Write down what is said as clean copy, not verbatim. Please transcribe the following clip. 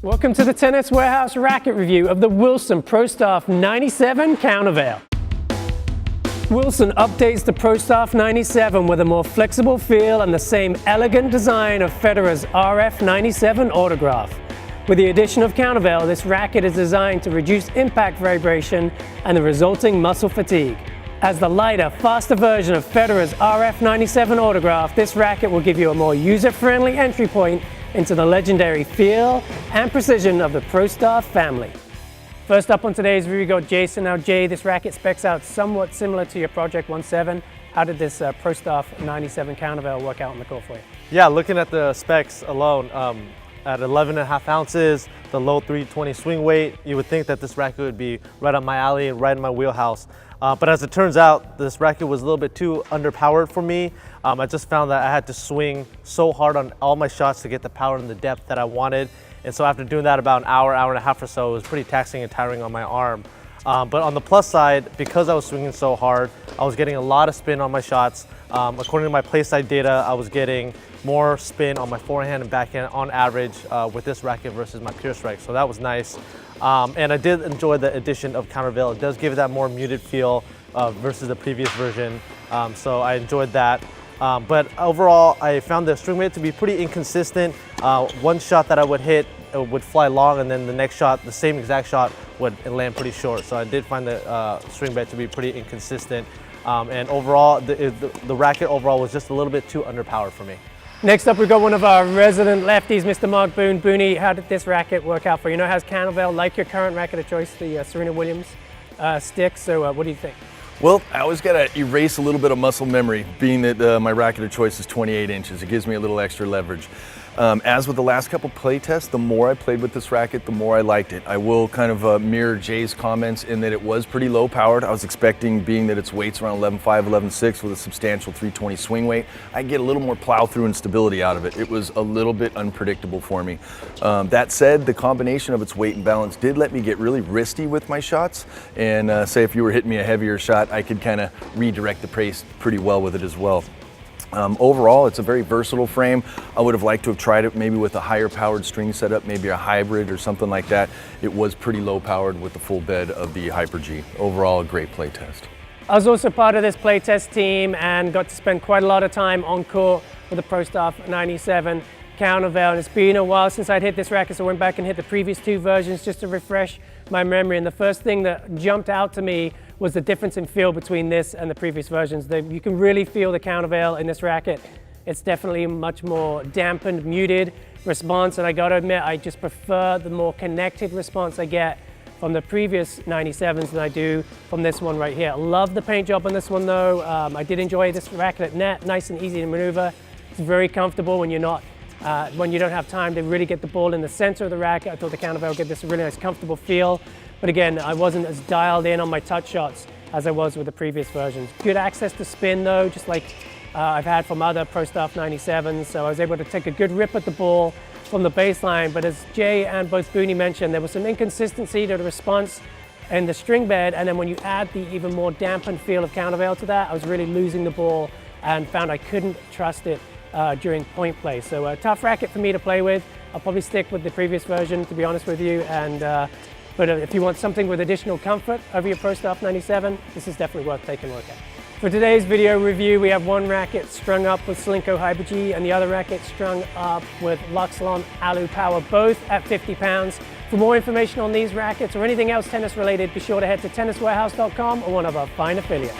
Welcome to the Tennis Warehouse racket review of the Wilson Pro Staff 97 Countervail. Wilson updates the Pro Staff 97 with a more flexible feel and the same elegant design of Federer's RF 97 Autograph. With the addition of Countervail, this racket is designed to reduce impact vibration and the resulting muscle fatigue. As the lighter, faster version of Federer's RF 97 Autograph, this racket will give you a more user-friendly entry point into the legendary feel and precision of the Pro Staff family. First up on today's review, we got Jason. Now Jay, this racket specs out somewhat similar to your Project 1.7. How did this Pro Staff 97 Countervail work out on the court for you? Yeah, looking at the specs alone, at 11.5 ounces, the low 320 swing weight, you would think that this racket would be right up my alley and right in my wheelhouse. But as it turns out, this racket was a little bit too underpowered for me. I just found that I had to swing so hard on all my shots to get the power and the depth that I wanted. And so after doing that about an hour and a half or so, it was pretty taxing and tiring on my arm. But on the plus side, because I was swinging so hard, I was getting a lot of spin on my shots. According to my play side data, I was getting more spin on my forehand and backhand on average with this racket versus my pure strike. So that was nice. And I did enjoy the addition of Countervail. It does give it that more muted feel versus the previous version. So I enjoyed that. But overall, I found the string weight to be pretty inconsistent. One shot that I would hit would fly long, and then the next shot, the same exact shot, would land pretty short. So I did find the string bet to be pretty inconsistent. And overall, the racket overall was just a little bit too underpowered for me. Next up, we've got one of our resident lefties, Mr. Mark Boone. Booney, how did this racket work out for you? You know, has Countervail, like your current racket of choice, the Serena Williams stick? So what do you think? Well, I always got to erase a little bit of muscle memory, being that my racket of choice is 28 inches. It gives me a little extra leverage. As with the last couple play tests, the more I played with this racket, the more I liked it. I will kind of mirror Jay's comments in that it was pretty low powered. I was expecting, being that its weight's around 11.5, 11.6 with a substantial 320 swing weight, I'd get a little more plow through and stability out of it. It was a little bit unpredictable for me. That said, the combination of its weight and balance did let me get really wristy with my shots. And say if you were hitting me a heavier shot, I could kind of redirect the pace pretty well with it as well. Overall, it's a very versatile frame. I would have liked to have tried it maybe with a higher powered string setup, maybe a hybrid or something like that. It was pretty low powered with the full bed of the Hyper G. Overall, a great play test. I was also part of this playtest team and got to spend quite a lot of time on court with the Pro Staff 97 Countervail. And it's been a while since I'd hit this racket, so I went back and hit the previous two versions just to refresh my memory. And the first thing that jumped out to me was the difference in feel between this and the previous versions. You can really feel the Countervail in this racket. It's definitely a much more dampened, muted response, and I gotta admit, I just prefer the more connected response I get from the previous 97s than I do from this one right here. I love the paint job on this one though. I did enjoy this racket at net, nice and easy to maneuver. It's very comfortable when you don't have time to really get the ball in the center of the racket. I thought the Countervail gave this a really nice, comfortable feel. But again, I wasn't as dialed in on my touch shots as I was with the previous versions. Good access to spin though, just like I've had from other Pro Staff 97s. So I was able to take a good rip at the ball from the baseline. But as Jay and both Booney mentioned, there was some inconsistency to the response in the string bed. And then when you add the even more dampened feel of Countervail to that, I was really losing the ball and found I couldn't trust it during point play. So a tough racket for me to play with. I'll probably stick with the previous version, to be honest with you. But if you want something with additional comfort over your Pro Staff 97, this is definitely worth taking a look at. For today's video review, we have one racket strung up with Slinko Hyper G and the other racket strung up with Luxlon Alu Power, both at 50 pounds. For more information on these rackets or anything else tennis related, be sure to head to tenniswarehouse.com or one of our fine affiliates.